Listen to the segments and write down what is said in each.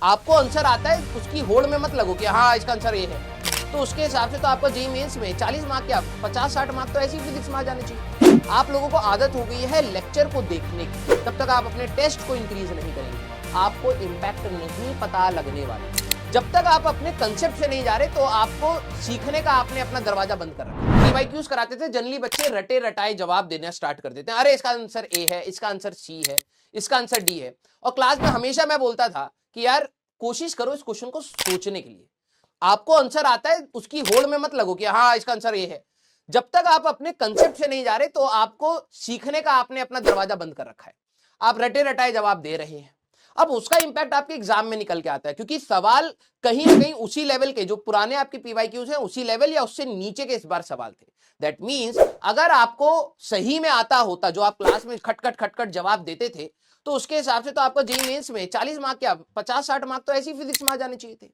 आपको आंसर आता है, उसकी होड़ में मत लगो कि हाँ इसका आंसर ये है। तो उसके हिसाब से तो आपको जेईई मेंस में 40 मार्क क्या 50-60 मार्क तो ऐसी फिजिक्स में आ जाने चाहिए। आप लोगों को आदत हो गई है लेक्चर को देखने की, तब तक आप अपने टेस्ट को इंक्रीज नहीं करेंगे, आपको इम्पैक्ट नहीं पता लगने वाला। जब तक आप अपने कंसेप्ट से नहीं जा रहे तो आपको सीखने का आपने अपना दरवाजा बंद कर रखा। पीवाईक्यूज कराते थे, जनरली बच्चे रटे रटाए जवाब देना स्टार्ट कर देते हैं। अरे इसका आंसर ए है, इसका आंसर सी है, इसका आंसर डी है। और क्लास में हमेशा मैं बोलता था कि यार कोशिश करो इस क्वेश्चन को सोचने के लिए। आपको आंसर आता है, उसकी होड़ में मत लगो कि हाँ इसका आंसर ये है। जब तक आप अपने कंसेप्ट से नहीं जा रहे तो आपको सीखने का आपने अपना दरवाजा बंद कर रखा है। आप रटे रटाए जवाब दे रहे हैं, अब उसका इंपैक्ट आपके एग्जाम में निकल के आता है, क्योंकि सवाल कहीं ना कहीं उसी लेवल के जो पुराने आपके पीवाईक्यूज हैं उसी लेवल या उससे नीचे के इस बार सवाल थे। दैट मींस अगर आपको सही में आता होता जो आप क्लास में खटखट खटखट जवाब देते थे, तो उसके हिसाब से तो आपको जेईई मेंस में 40 मार्क क्या 50-60 मार्क तो ऐसी फिजिक्स में आ जाने चाहिए थे,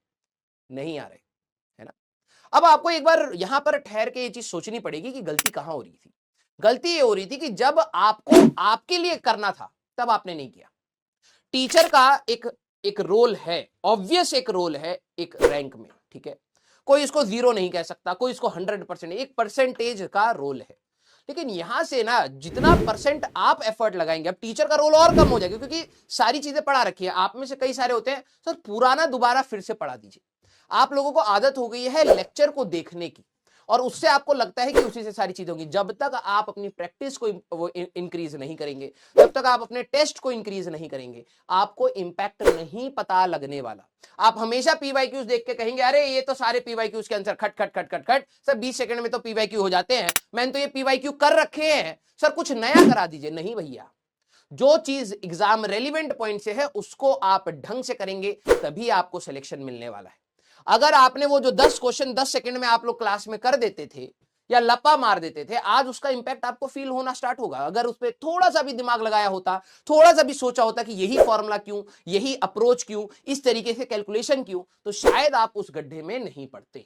नहीं आ रहे, है ना। अब आपको एक बार यहां पर ठहर के ये चीज सोचनी पड़ेगी कि गलती कहां हो रही थी। गलती ये हो रही थी कि जब आपको आपके लिए करना था तब आपने नहीं किया। टीचर का एक एक रोल है, ऑब्वियस एक रोल है एक रैंक में, ठीक है। कोई इसको 0 नहीं कह सकता, कोई इसको 100%, एक परसेंटेज का रोल है। लेकिन यहां से ना जितना परसेंट आप एफर्ट लगाएंगे, अब टीचर का रोल और कम हो जाएगा, क्योंकि सारी चीजें पढ़ा रखी है। आप में से कई सारे होते हैं सर पुराना दोबारा फिर से पढ़ा दीजिए। आप लोगों को आदत हो गई है लेक्चर को देखने की, और उससे आपको लगता है कि उसी से सारी चीजें होंगी। जब तक आप अपनी प्रैक्टिस को वो इंक्रीज नहीं करेंगे, जब तक आप अपने टेस्ट को इंक्रीज नहीं करेंगे, आपको इंपैक्ट नहीं पता लगने वाला। आप हमेशा पीवाईक्यूज देख के कहेंगे अरे ये तो सारे पीवाईक्यूज के आंसर खट खट खट खट खट सर 20 सेकंड में तो पीवाईक्यू हो जाते हैं, मैंने तो ये पीवाईक्यू कर रखे हैं, सर कुछ नया करा दीजिए। नहीं भैया, जो चीज एग्जाम रेलिवेंट पॉइंट से है उसको आप ढंग से करेंगे तभी आपको सिलेक्शन मिलने वाला है। अगर आपने वो जो 10 क्वेश्चन 10 सेकंड में आप लोग क्लास में कर देते थे या लपा मार देते थे, आज उसका इंपैक्ट आपको फील होना स्टार्ट होगा। अगर उस पर थोड़ा सा भी दिमाग लगाया होता, थोड़ा सा भी सोचा होता कि यही फॉर्मूला क्यों, यही अप्रोच क्यों, इस तरीके से कैलकुलेशन क्यों, तो शायद आप उस गड्ढे में नहीं पड़ते।